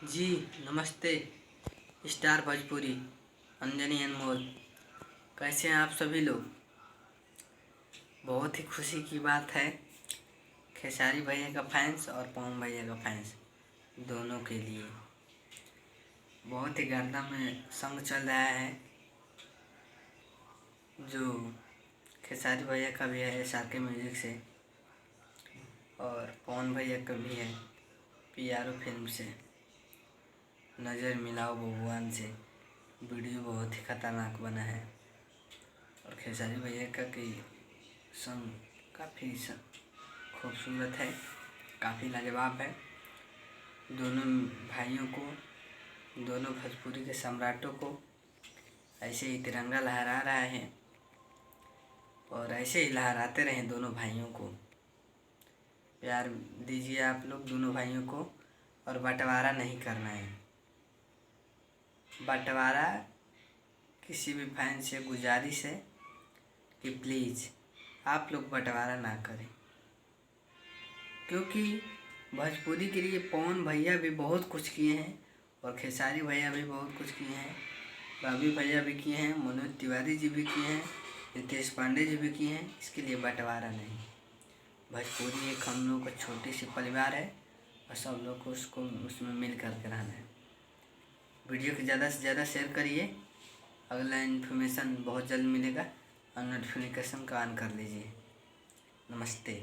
जी नमस्ते। स्टार भोजपुरी, अंजनी अनमोल, कैसे हैं आप सभी लोग। बहुत ही खुशी की बात है, खेसारी भैया का फैंस और पवन भैया का फैंस दोनों के लिए बहुत ही गर्दा में संग चल रहा है। जो खेसारी भैया का भी है SRK म्यूजिक से और पवन भैया का भी है PRO फिल्म से। नज़र मिलाओ भगवान से वीडियो बहुत ही खतरनाक बना है और खेसारी भैया का की सॉन्ग काफ़ी खूबसूरत है, काफ़ी लाजवाब है। दोनों भाइयों को, दोनों भोजपुरी के सम्राटों को ऐसे ही तिरंगा लहरा रहा है और ऐसे ही लहराते रहें। दोनों भाइयों को प्यार दीजिए आप लोग दोनों भाइयों को, और बंटवारा नहीं करना है। बंटवारा किसी भी फैन से गुजारिश है कि प्लीज़ आप लोग बंटवारा ना करें, क्योंकि भोजपुरी के लिए पवन भैया भी बहुत कुछ किए हैं और खेसारी भैया भी बहुत कुछ किए हैं, रवि भैया भी किए हैं, मनोज तिवारी जी भी किए हैं, रितेश पांडे जी भी किए हैं। इसके लिए बंटवारा नहीं। भोजपुरी एक हम लोग का छोटी सी परिवार है और सब लोग को उसमें मिल करके रहना है। वीडियो को ज़्यादा से ज़्यादा शेयर करिए। अगला इन्फॉर्मेशन बहुत जल्द मिलेगा और नोटिफिकेशन का ऑन कर लीजिए। नमस्ते।